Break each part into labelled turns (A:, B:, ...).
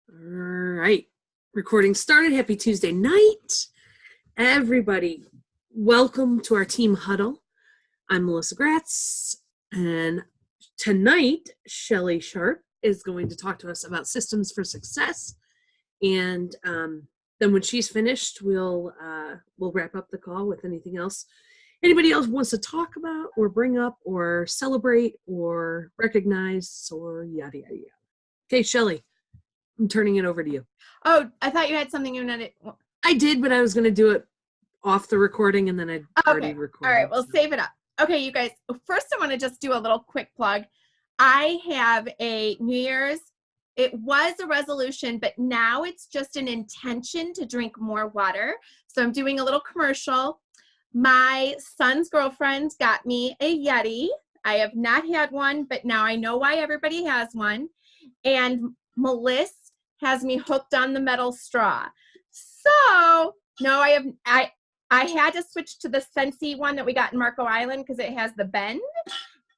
A: All right. Recording started. Happy Tuesday night. Everybody, welcome to our team huddle. I'm Melissa Gratz, and tonight, Shelly Sharp is going to talk to us about systems for success. And then when she's finished, we'll wrap up the call with anything else anybody else wants to talk about or bring up or celebrate or recognize or yada, yada, yada. Okay, Shelly, I'm turning it over to you.
B: Oh, I thought you had something you wanted.
A: I did, but I was going to do it off the recording and then I'd already recorded.
B: All right, well, save it up. Okay, you guys, first I want to just do a little quick plug. I have a New Year's. It was a resolution, but now it's just an intention to drink more water. So I'm doing a little commercial. My son's girlfriend got me a Yeti. I have not had one, but now I know why everybody has one. And Melissa has me hooked on the metal straw. So no, I had to switch to the Scentsy one that we got in Marco Island because it has the bend.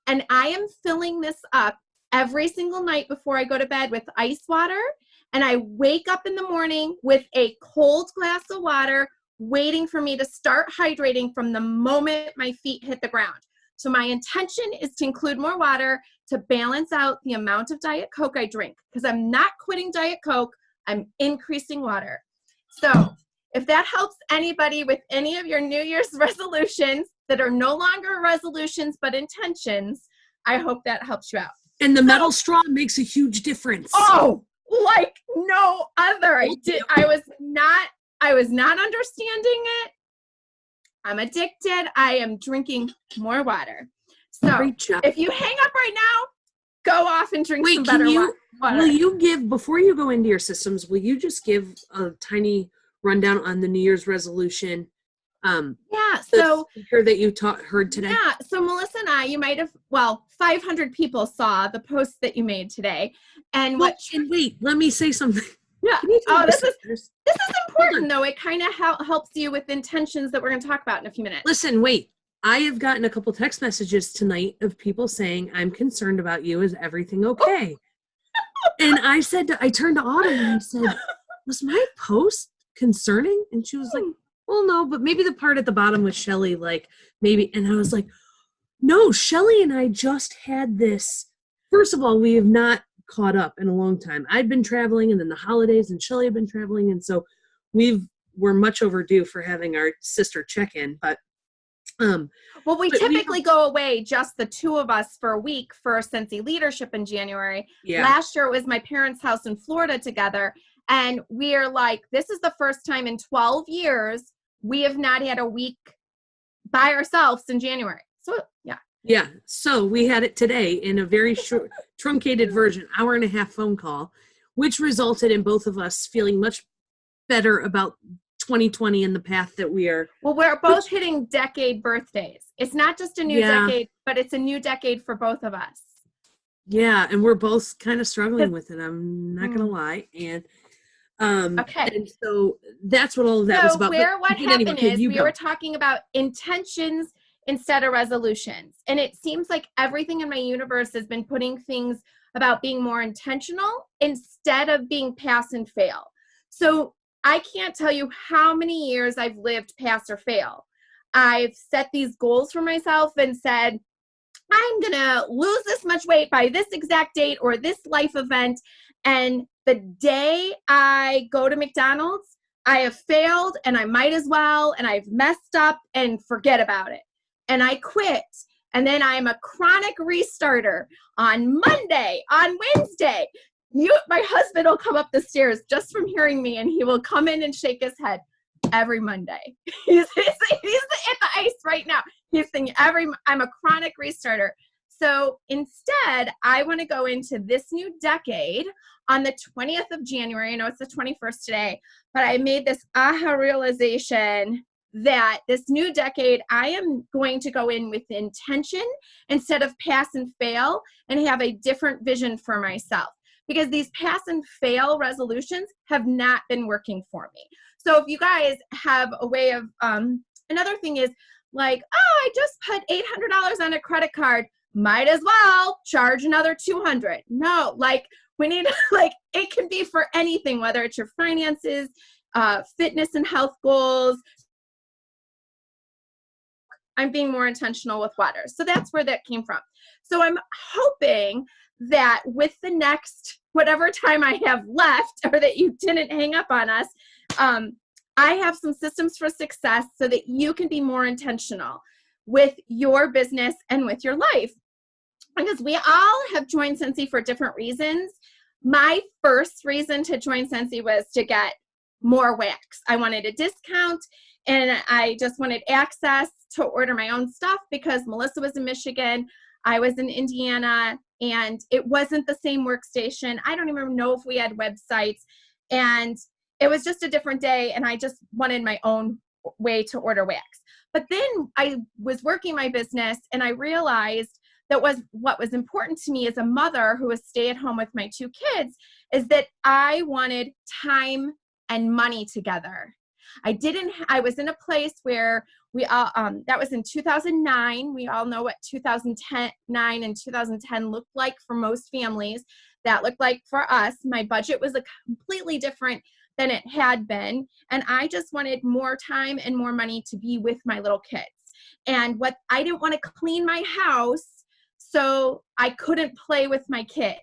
B: And I am filling this up every single night before I go to bed with ice water. And I wake up in the morning with a cold glass of water waiting for me to start hydrating from the moment my feet hit the ground. So my intention is to include more water to balance out the amount of Diet Coke I drink, because I'm not quitting Diet Coke, I'm increasing water. So if that helps anybody with any of your New Year's resolutions that are no longer resolutions but intentions, I hope that helps you out.
A: And the metal straw makes a huge difference.
B: Oh, like no other. I was not understanding it. I'm addicted. I am drinking more water. So if you hang up right now, go off and drink some better water.
A: Will you give, before you go into your systems, will you just give a tiny rundown on the New Year's resolution?
B: So
A: speaker that you heard today.
B: Yeah, so Melissa and I, you might have, 500 people saw the post that you made today. And
A: wait, let me say something.
B: Yeah. Oh, this is important though. It kind of helps you with intentions that we're going to talk about in a few minutes.
A: Listen, wait. I have gotten a couple text messages tonight of people saying, "I'm concerned about you. Is everything okay?" And I turned to Autumn and I said, "Was my post concerning?" And she was like, "Well, no, but maybe the part at the bottom with Shelly, like maybe." And I was like, "No, Shelly and I just had this. First of all, we have not caught up in a long time. I'd been traveling and then the holidays and Shelly had been traveling. And so we're much overdue for having our sister check-in, but
B: we typically go away just the two of us for a week for Scentsy Leadership in January. Yeah. Last year it was my parents' house in Florida together. And we're like, this is the first time in 12 years we have not had a week by ourselves in January. So, yeah.
A: Yeah. So we had it today in a very short, truncated version, 1.5-hour phone call, which resulted in both of us feeling much better about 2020 and the path that we are.
B: Well, we're both hitting decade birthdays. It's not just a new decade, but it's a new decade for both of us.
A: Yeah. And we're both kind of struggling with it. I'm not going to lie. And
B: okay.
A: And so that's what all of that was about.
B: What happened is we were talking about intentions instead of resolutions. And it seems like everything in my universe has been putting things about being more intentional instead of being pass and fail. So I can't tell you how many years I've lived pass or fail. I've set these goals for myself and said, I'm going to lose this much weight by this exact date or this life event. And the day I go to McDonald's, I have failed and I might as well, and I've messed up and forget about it. And I quit. And then I'm a chronic restarter on Monday, on Wednesday. My husband will come up the stairs just from hearing me, and he will come in and shake his head every Monday. He's at the ice right now. He's saying I'm a chronic restarter. So instead, I want to go into this new decade on the 20th of January. I know it's the 21st today, but I made this aha realization that this new decade, I am going to go in with intention instead of pass and fail and have a different vision for myself. Because these pass and fail resolutions have not been working for me. So if you guys have a way of, another thing is like, oh, I just put $800 on a credit card, might as well charge another $200. No, like we need, like, it can be for anything, whether it's your finances, fitness and health goals. I'm being more intentional with water. So that's where that came from. So I'm hoping that with the next, whatever time I have left, or that you didn't hang up on us, I have some systems for success so that you can be more intentional with your business and with your life. Because we all have joined Scentsy for different reasons. My first reason to join Scentsy was to get more wax. I wanted a discount, and I just wanted access to order my own stuff because Melissa was in Michigan, I was in Indiana, and it wasn't the same workstation. I don't even know if we had websites, and it was just a different day, and I just wanted my own way to order wax. But then I was working my business, and I realized that was what was important to me as a mother who was stay at home with my 2 kids, is that I wanted time and money together. I was in a place where we all, that was in 2009. We all know what 2009 and 2010 looked like for most families. That looked like for us. My budget was completely different than it had been. And I just wanted more time and more money to be with my little kids. And I didn't want to clean my house, so I couldn't play with my kids.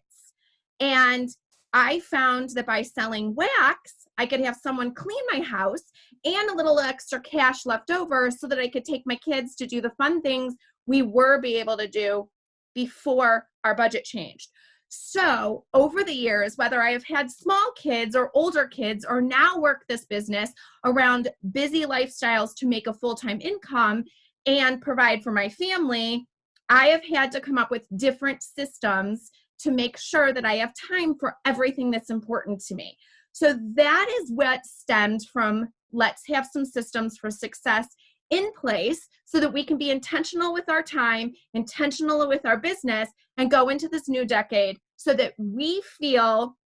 B: And I found that by selling wax, I could have someone clean my house and a little extra cash left over so that I could take my kids to do the fun things we were be able to do before our budget changed. So over the years, whether I have had small kids or older kids or now work this business around busy lifestyles to make a full-time income and provide for my family, I have had to come up with different systems to make sure that I have time for everything that's important to me. So that is what stemmed from let's have some systems for success in place so that we can be intentional with our time, intentional with our business, and go into this new decade so that we feel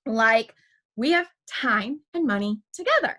B: like we have time and money together.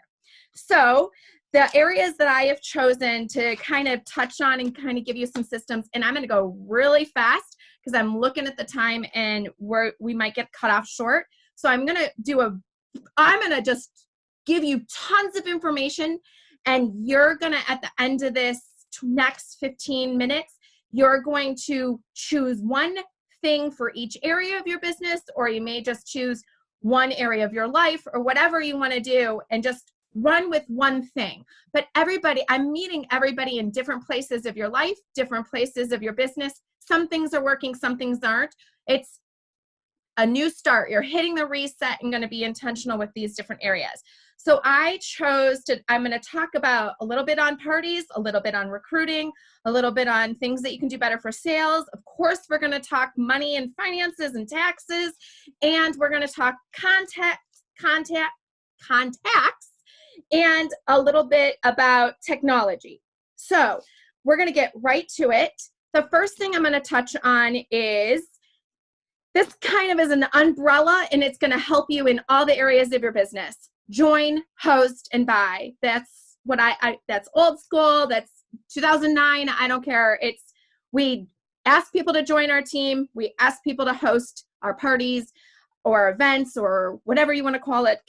B: So the areas that I have chosen to kind of touch on and kind of give you some systems, and I'm going to go really fast because I'm looking at the time and we might get cut off short. So I'm going to just give you tons of information, and you're going to, at the end of this next 15 minutes, you're going to choose one thing for each area of your business, or you may just choose one area of your life or whatever you want to do and just run with one thing. But I'm meeting everybody in different places of your life, different places of your business. Some things are working, some things aren't. It's a new start. You're hitting the reset and going to be intentional with these different areas. So I'm going to talk about a little bit on parties, a little bit on recruiting, a little bit on things that you can do better for sales. Of course, we're going to talk money and finances and taxes, and we're going to talk contacts, and a little bit about technology. So we're going to get right to it. The first thing I'm going to touch on is this kind of is an umbrella, and it's going to help you in all the areas of your business. Join, host, and buy. That's what that's old school. That's 2009. I don't care. We ask people to join our team. We ask people to host our parties or events or whatever you want to call it.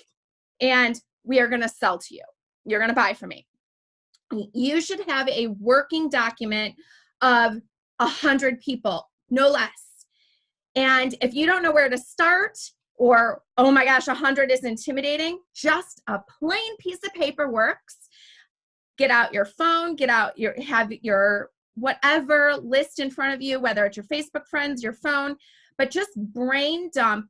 B: And we are going to sell to you. You're going to buy from me. You should have a working document of 100 people, no less. And if you don't know where to start, or, oh my gosh, 100 is intimidating, just a plain piece of paper works. Get out your phone, have your whatever list in front of you, whether it's your Facebook friends, your phone, but just brain dump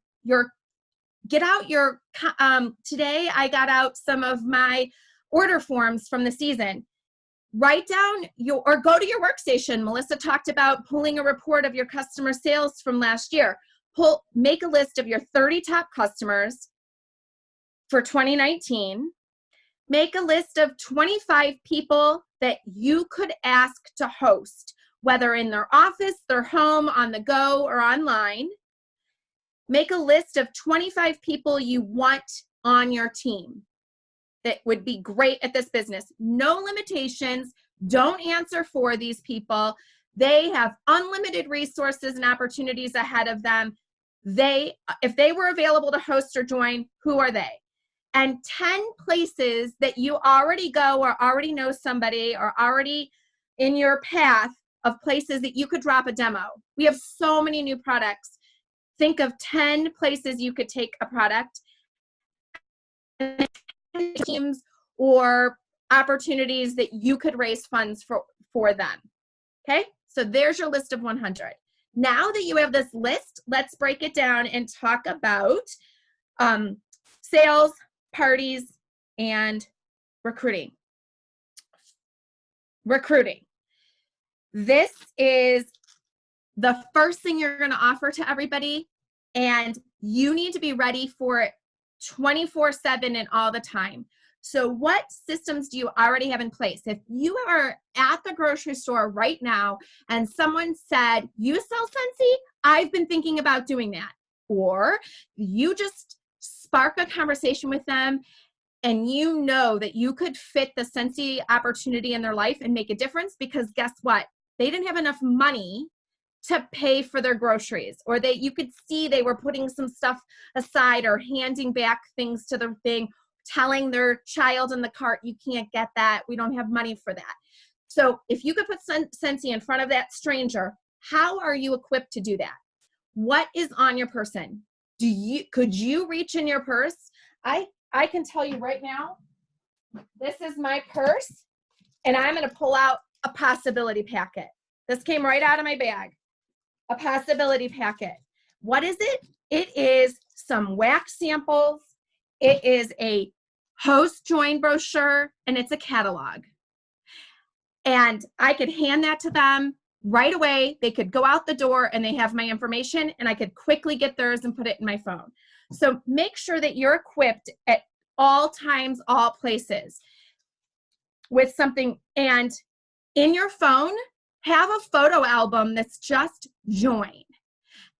B: today I got out some of my order forms from the season. Write down or go to your workstation. Melissa talked about pulling a report of your customer sales from last year. Make a list of your 30 top customers for 2019. Make a list of 25 people that you could ask to host, whether in their office, their home, on the go, or online. Make a list of 25 people you want on your team that would be great at this business. No limitations. Don't answer for these people. They have unlimited resources and opportunities ahead of them. If they were available to host or join, who are they? And 10 places that you already go or already know somebody or already in your path of places that you could drop a demo. We have so many new products. Think of 10 places you could take a product, teams or opportunities that you could raise funds for them. Okay, so there's your list of 100. Now that you have this list, let's break it down and talk about sales, parties, and recruiting. Recruiting. This is the first thing you're going to offer to everybody, and you need to be ready for it 24/7 and all the time. So what systems do you already have in place? If you are at the grocery store right now and someone said, you sell Scentsy? I've been thinking about doing that. Or you just spark a conversation with them and you know that you could fit the Scentsy opportunity in their life and make a difference, because guess what? They didn't have enough money to pay for their groceries, or you could see they were putting some stuff aside or handing back things to the thing, telling their child in the cart, you can't get that, we don't have money for that. So if you could put Scentsy in front of that stranger, how are you equipped to do that? What is on your person? Could you reach in your purse? I can tell you right now, this is my purse, and I'm going to pull out a possibility packet. This came right out of my bag. A possibility packet. What is it? It is some wax samples. It is a host join brochure, and it's a catalog. And I could hand that to them right away. They could go out the door and they have my information, and I could quickly get theirs and put it in my phone. So make sure that you're equipped at all times, all places with something. And in your phone, have a photo album that's just join.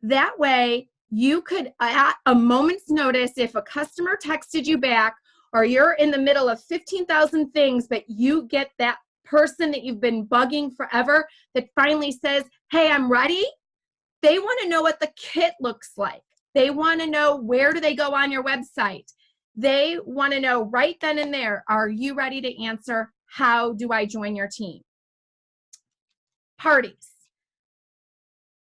B: That way you could, at a moment's notice, if a customer texted you back or you're in the middle of 15,000 things, but you get that person that you've been bugging forever that finally says, hey, I'm ready. They want to know what the kit looks like. They want to know, where do they go on your website? They want to know right then and there, are you ready to answer? How do I join your team? Parties.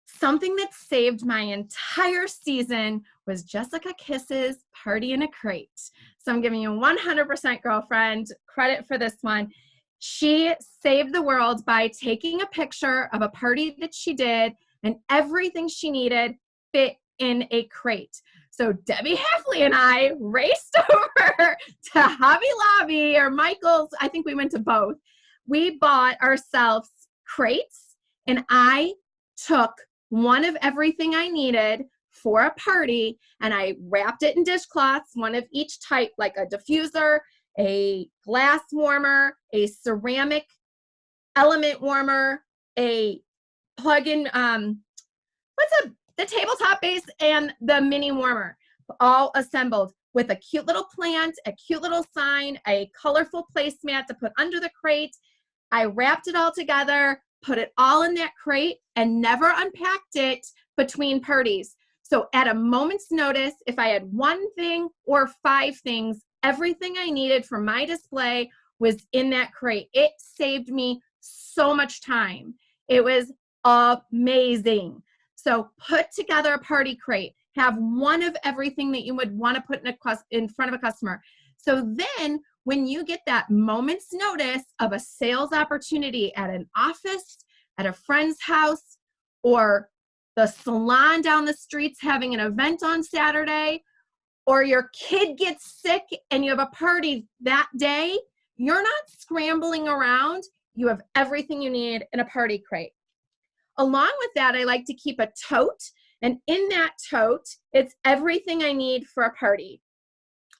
B: Something that saved my entire season was Jessica Kiss's Party in a Crate. So I'm giving you 100% girlfriend credit for this one. She saved the world by taking a picture of a party that she did, and everything she needed fit in a crate. So Debbie Heffley and I raced over to Hobby Lobby or Michael's. I think we went to both. We bought ourselves crates, and I took one of everything I needed for a party, and I wrapped it in dishcloths, one of each type, like a diffuser, a glass warmer, a ceramic element warmer, a plug-in, the tabletop base, and the mini warmer, all assembled with a cute little plant, a cute little sign, a colorful placemat to put under the crate. I wrapped it all together, put it all in that crate, and never unpacked it between parties. So at a moment's notice, if I had one thing or 5 things, everything I needed for my display was in that crate. It saved me so much time. It was amazing. So put together a party crate. Have one of everything that you would want to put in front of a customer. So then when you get that moment's notice of a sales opportunity at an office, at a friend's house, or the salon down the street's having an event on Saturday, or your kid gets sick and you have a party that day, you're not scrambling around. You have everything you need in a party crate. Along with that, I like to keep a tote, and in that tote, it's everything I need for a party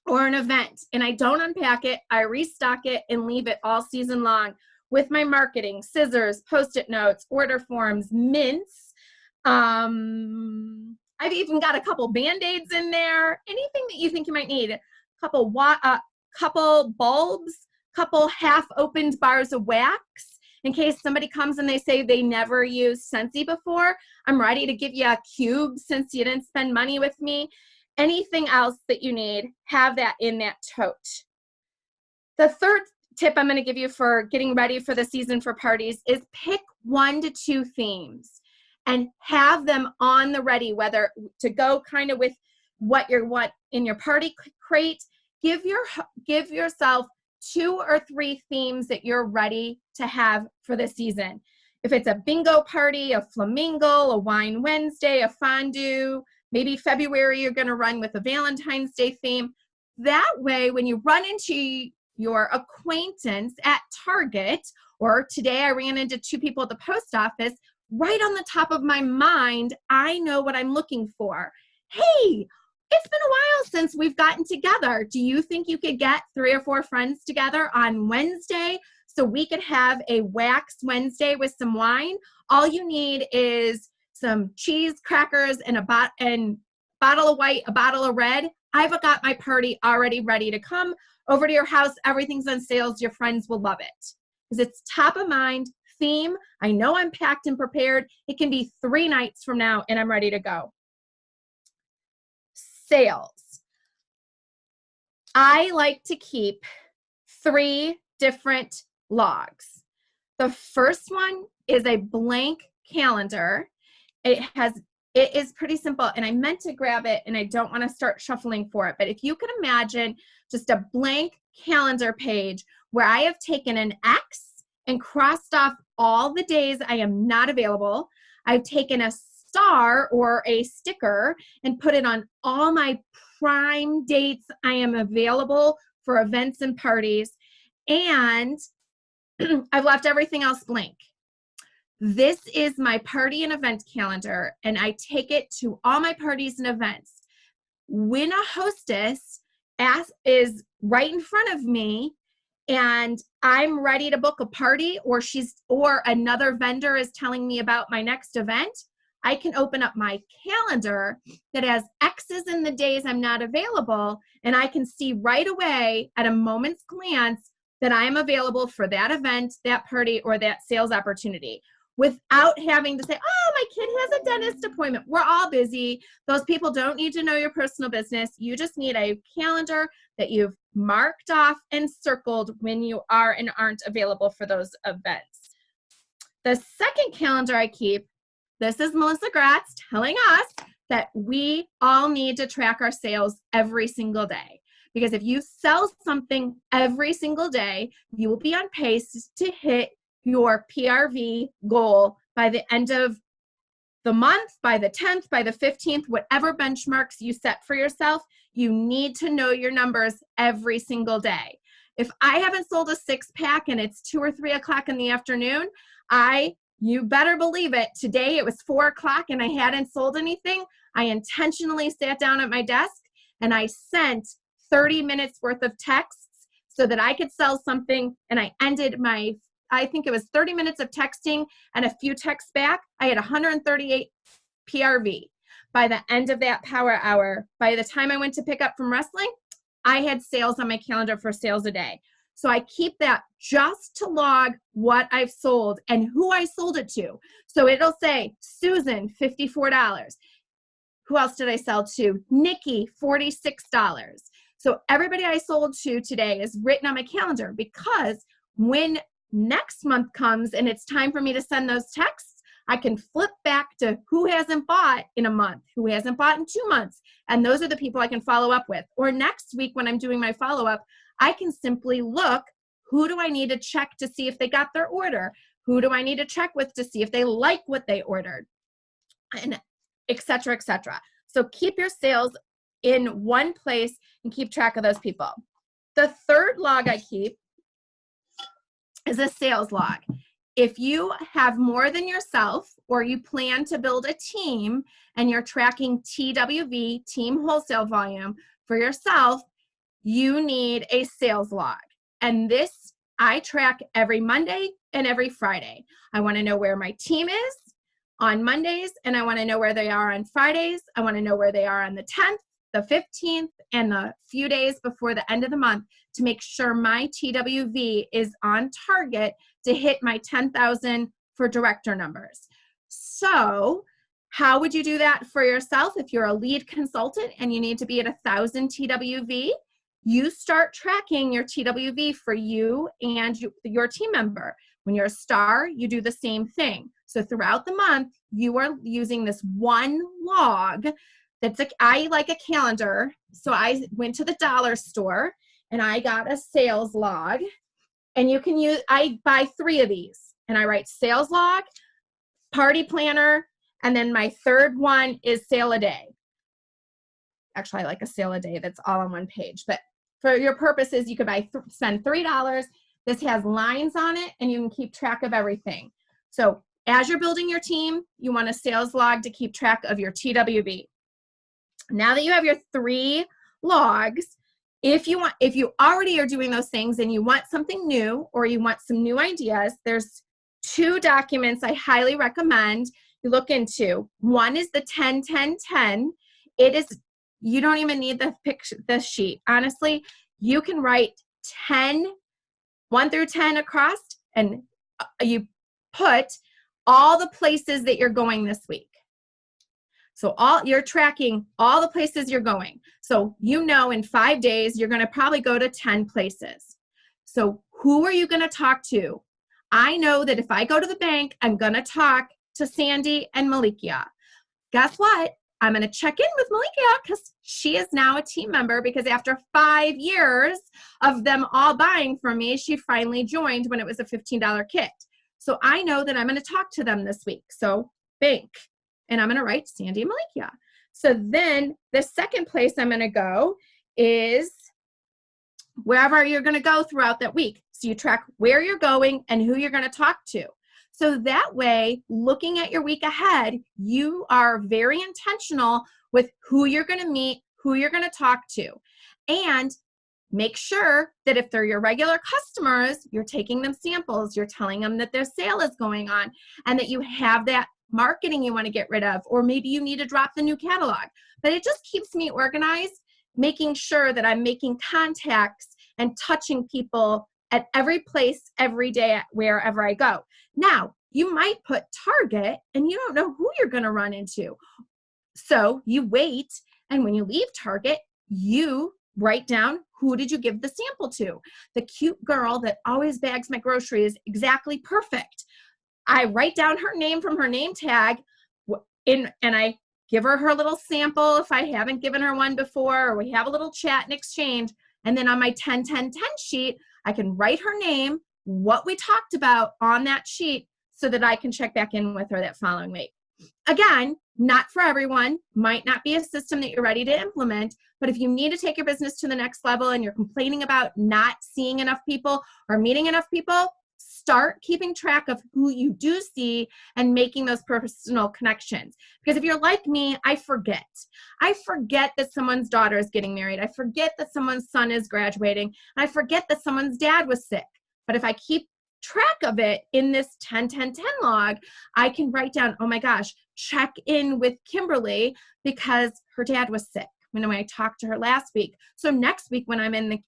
B: or an event. And I don't unpack it, I restock it and leave it all season long with my marketing, scissors, Post-it notes, order forms, mints. I've even got a couple Band-Aids in there, anything that you think you might need. A couple bulbs, couple half-opened bars of wax. in case somebody comes and they say they never used Scentsy before. I'm ready to give you a cube since you didn't spend money with me. Anything else that you need, have that in that tote. The third tip I'm going to give you for getting ready for the season for parties is pick 1 to 2 themes and have them on the ready, whether to go kind of with what you want in your party crate. Give yourself 2 or 3 themes that you're ready to have for the season. If it's a bingo party, a flamingo, a wine Wednesday, a fondue, maybe February you're going to run with a Valentine's Day theme. That way, when you run into your acquaintance at Target, or today I ran into 2 people at the post office, right on the top of my mind, I know what I'm looking for. Hey, it's been a while since we've gotten together. Do you think you could get 3 or 4 friends together on Wednesday so we could have a wax Wednesday with some wine? All you need is some cheese, crackers, and a bottle of white, a bottle of red. I've got my party already ready to come over to your house. Everything's on sales. Your friends will love it because it's top of mind theme. I know I'm packed and prepared. It can be 3 nights from now and I'm ready to go. Sales. I like to keep 3 different logs. The first one is a blank calendar. It is pretty simple, and I meant to grab it and I don't want to start shuffling for it, but if you can imagine just a blank calendar page where I have taken an X and crossed off all the days I am not available. I've taken a star or a sticker and put it on all my prime dates I am available for events and parties, and I've left everything else blank. This is my party and event calendar, and I take it to all my parties and events. When a hostess is right in front of me and I'm ready to book a party, or another vendor is telling me about my next event, I can open up my calendar that has X's in the days I'm not available, and I can see right away at a moment's glance that I am available for that event, that party, or that sales opportunity, without having to say, oh, my kid has a dentist appointment. We're all busy. Those people don't need to know your personal business. You just need a calendar that you've marked off and circled when you are and aren't available for those events. The second calendar I keep, this is Melissa Gratz telling us that we all need to track our sales every single day. Because if you sell something every single day, you will be on pace to hit your PRV goal by the end of the month, by the 10th, by the 15th, whatever benchmarks you set for yourself. You need to know your numbers every single day. If I haven't sold a 6-pack and it's 2 or 3 o'clock in the afternoon, you better believe it. Today it was 4 o'clock and I hadn't sold anything. I intentionally sat down at my desk and I sent 30 minutes worth of texts so that I could sell something, and I ended I think it was 30 minutes of texting and a few texts back. I had 138 PRV. By the end of that power hour, by the time I went to pick up from wrestling, I had sales on my calendar for sales a day. So I keep that just to log what I've sold and who I sold it to. So it'll say, Susan, $54. Who else did I sell to? Nikki, $46. So everybody I sold to today is written on my calendar, because when next month comes and it's time for me to send those texts, I can flip back to who hasn't bought in a month, who hasn't bought in 2 months. And those are the people I can follow up with. Or next week when I'm doing my follow-up, I can simply look, who do I need to check to see if they got their order? Who do I need to check with to see if they like what they ordered? And et cetera, et cetera. So keep your sales in one place and keep track of those people. The third log I keep is a sales log. If you have more than yourself, or you plan to build a team and you're tracking TWV, team wholesale volume, for yourself, you need a sales log. And this I track every Monday and every Friday. I want to know where my team is on Mondays, and I want to know where they are on Fridays. I want to know where they are on the 10th, the 15th and the few days before the end of the month to make sure my TWV is on target to hit my 10,000 for director numbers. So how would you do that for yourself? If you're a lead consultant and you need to be at 1,000 TWV, you start tracking your TWV for you and your team member. When you're a star, you do the same thing. So throughout the month, you are using this one log that's I like a calendar. So I went to the dollar store and I got a sales log. And you can use, I buy 3 of these and I write sales log, party planner, and then my third one is sale a day. Actually, I like a sale a day that's all on one page. But for your purposes, you could spend $3. This has lines on it and you can keep track of everything. So as you're building your team, you want a sales log to keep track of your TWV. Now that you have your 3 logs, if you already are doing those things and you want something new or you want some new ideas, there's 2 documents I highly recommend you look into. One is the 10-10-10. It is, you don't even need the sheet. Honestly, you can write 1 through 10 across and you put all the places that you're going this week. So you're tracking all the places you're going. So in 5 days, you're going to probably go to 10 places. So who are you going to talk to? I know that if I go to the bank, I'm going to talk to Sandy and Malikia. Guess what? I'm going to check in with Malikia because she is now a team member, because after 5 years of them all buying from me, she finally joined when it was a $15 kit. So I know that I'm going to talk to them this week. So bank. And I'm going to write Sandy and Malikia. So then the second place I'm going to go is wherever you're going to go throughout that week. So you track where you're going and who you're going to talk to. So that way, looking at your week ahead, you are very intentional with who you're going to meet, who you're going to talk to. And make sure that if they're your regular customers, you're taking them samples, you're telling them that their sale is going on, and that you have that marketing you want to get rid of, or maybe you need to drop the new catalog. But it just keeps me organized, making sure that I'm making contacts and touching people at every place, every day, wherever I go. Now, you might put Target and you don't know who you're going to run into. So you wait, and when you leave Target, you write down, who did you give the sample to? The cute girl that always bags my groceries, exactly perfect. I write down her name from her name tag and I give her little sample if I haven't given her one before, or we have a little chat and exchange. And then on my 10-10-10 sheet, I can write her name, what we talked about on that sheet, so that I can check back in with her that following week. Again, not for everyone, might not be a system that you're ready to implement, but if you need to take your business to the next level and you're complaining about not seeing enough people or meeting enough people, start keeping track of who you do see and making those personal connections. Because if you're like me, I forget. I forget that someone's daughter is getting married. I forget that someone's son is graduating. I forget that someone's dad was sick. But if I keep track of it in this 10-10-10 log, I can write down, oh my gosh, check in with Kimberly because her dad was sick when I talked to her last week. So next week when I'm in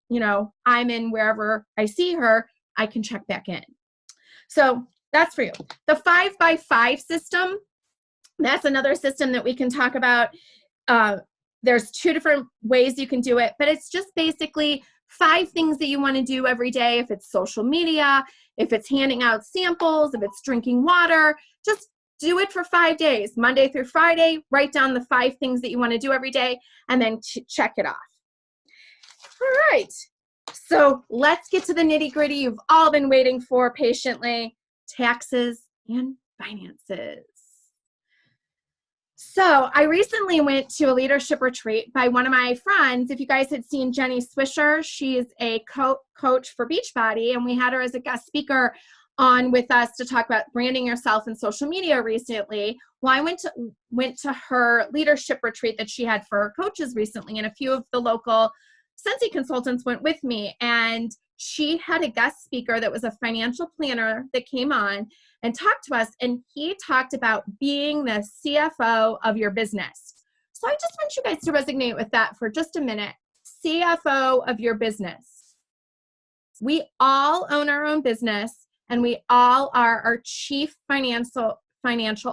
B: I'm in wherever I see her, I can check back in. So that's for you. The 5x5 system, that's another system that we can talk about. There's 2 different ways you can do it, but it's just basically 5 things that you want to do every day. If it's social media, if it's handing out samples, if it's drinking water, just do it for 5 days, Monday through Friday. Write down the 5 things that you want to do every day and then check it off. All right. So let's get to the nitty gritty you've all been waiting for patiently: taxes and finances. So I recently went to a leadership retreat by one of my friends. If you guys had seen Jenny Swisher, she is a coach for Beachbody, and we had her as a guest speaker on with us to talk about branding yourself in social media recently. Well, I went to her leadership retreat that she had for her coaches recently, and a few of the local Scentsy consultants went with me, and she had a guest speaker that was a financial planner that came on and talked to us, and he talked about being the CFO of your business. So I just want you guys to resonate with that for just a minute. CFO of your business. We all own our own business, and we all are our chief financial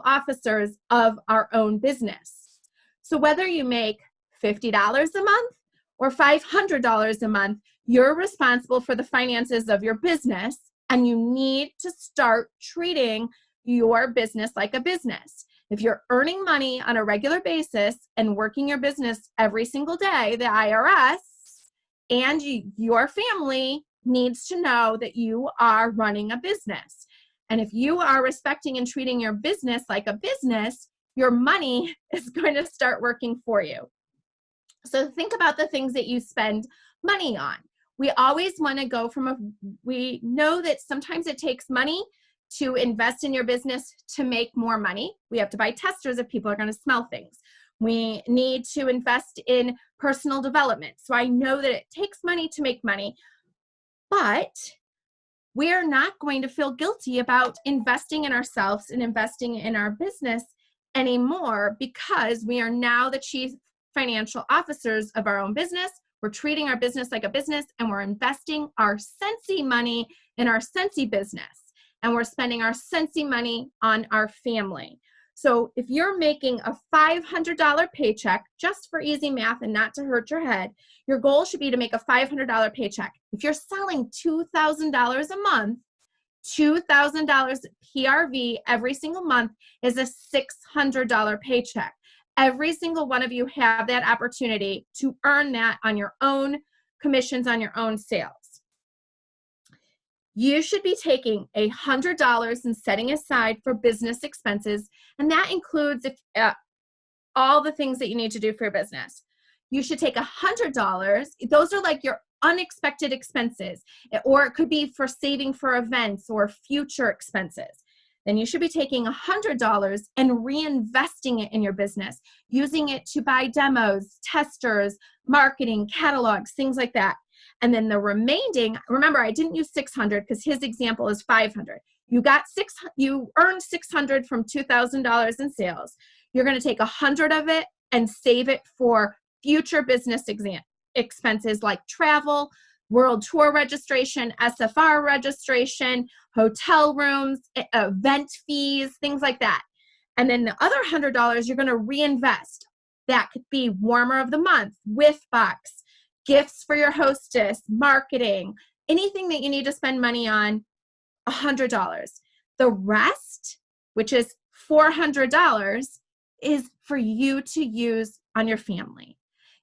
B: officers of our own business. So whether you make $50 a month or $500 a month, you're responsible for the finances of your business, and you need to start treating your business like a business. If you're earning money on a regular basis and working your business every single day, the IRS and your family needs to know that you are running a business. And if you are respecting and treating your business like a business, your money is going to start working for you. So think about the things that you spend money on. We always want to go we know that sometimes it takes money to invest in your business to make more money. We have to buy testers if people are going to smell things. We need to invest in personal development. So I know that it takes money to make money, but we are not going to feel guilty about investing in ourselves and investing in our business anymore, because we are now the chief financial officers of our own business. We're treating our business like a business, and we're investing our Scentsy money in our Scentsy business. And we're spending our Scentsy money on our family. So if you're making a $500 paycheck, just for easy math and not to hurt your head, your goal should be to make a $500 paycheck. If you're selling $2,000 a month, $2,000 PRV every single month is a $600 paycheck. Every single one of you have that opportunity to earn that on your own commissions, on your own sales. You should be taking $100 and setting aside for business expenses, and that includes all the things that you need to do for your business. You should take $100. Those are like your unexpected expenses, or it could be for saving for events or future expenses. Then you should be taking $100 and reinvesting it in your business, using it to buy demos, testers, marketing, catalogs, things like that. And then the remaining, remember, I didn't use 600 because his example is 500. You earned 600 from $2,000 in sales. You're going to take 100 of it and save it for future business expenses like travel, world tour registration, SFR registration, hotel rooms, event fees, things like that. And then the other $100 you're going to reinvest. That could be warmer of the month, whiff box, gifts for your hostess, marketing, anything that you need to spend money on, $100. The rest, which is $400, is for you to use on your family.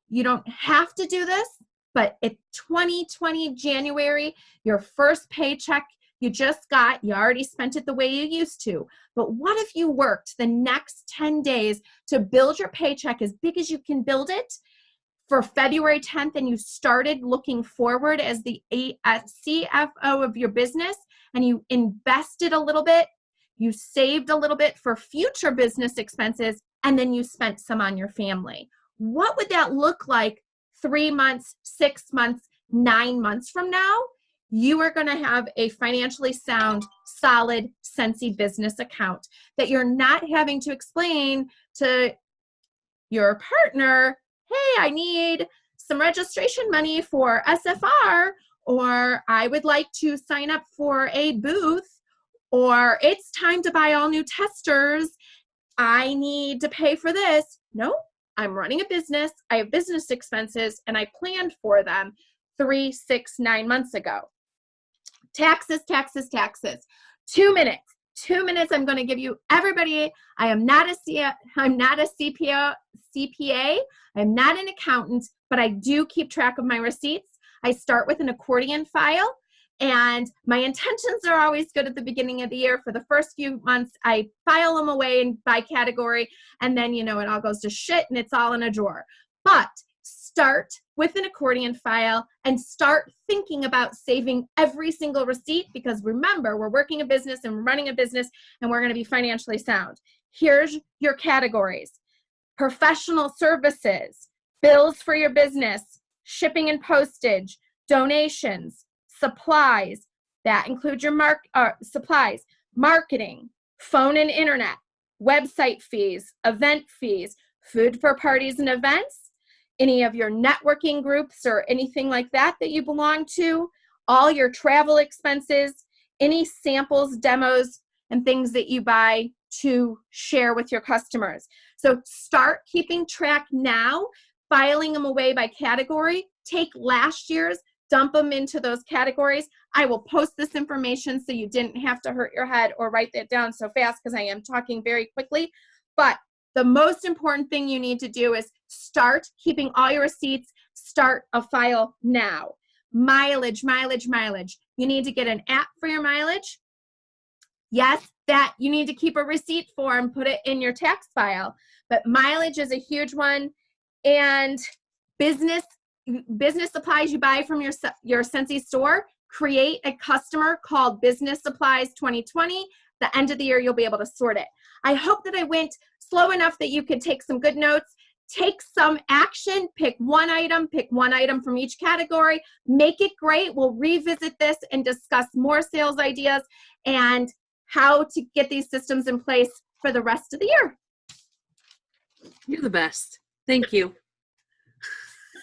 B: You don't have to do this, but it's 2020 January, your first paycheck you just got, you already spent it the way you used to. But what if you worked the next 10 days to build your paycheck as big as you can build it for February 10th, and you started looking forward as the CFO of your business, and you invested a little bit, you saved a little bit for future business expenses, and then you spent some on your family? What would that look like 3 months, 6 months, 9 months from now? You are going to have a financially sound, solid Scentsy business account that you're not having to explain to your partner, hey, I need some registration money for SFR, or I would like to sign up for a booth, or it's time to buy all new testers. I need to pay for this. No, I'm running a business. I have business expenses, and I planned for them 3, 6, 9 months ago. Taxes, taxes, taxes. 2 minutes. 2 minutes. I'm going to give you everybody. I'm not a CPA. I'm not an accountant, but I do keep track of my receipts. I start with an accordion file, and my intentions are always good at the beginning of the year. For the first few months, I file them away by category, and then, it all goes to shit and it's all in a drawer. But start with an accordion file and start thinking about saving every single receipt, because remember, we're working a business and running a business, and we're going to be financially sound. Here's your categories: professional services, bills for your business, shipping and postage, donations, supplies. That includes your supplies, marketing, phone and internet, website fees, event fees, food for parties and events, any of your networking groups or anything like that that you belong to, all your travel expenses, any samples, demos, and things that you buy to share with your customers. So start keeping track now, filing them away by category. Take last year's, dump them into those categories. I will post this information so you didn't have to hurt your head or write that down so fast because I am talking very quickly. But the most important thing you need to do is start keeping all your receipts, start a file now. Mileage, mileage, mileage. You need to get an app for your mileage. Yes, that you need to keep a receipt for and put it in your tax file. But mileage is a huge one. And business supplies you buy from your Scentsy store, create a customer called Business Supplies 2020. The end of the year, you'll be able to sort it. I hope that I went slow enough that you could take some good notes. Take some action, pick one item from each category, make it great. We'll revisit this and discuss more sales ideas and how to get these systems in place for the rest of the year.
A: You're the best. Thank you.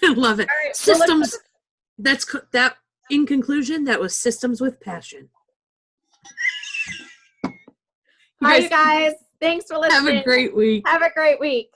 A: I love it.
B: Right,
A: systems, that in conclusion, that was systems with passion.
B: All right, you guys. Thanks for listening.
A: Have a great week.
B: Have a great week.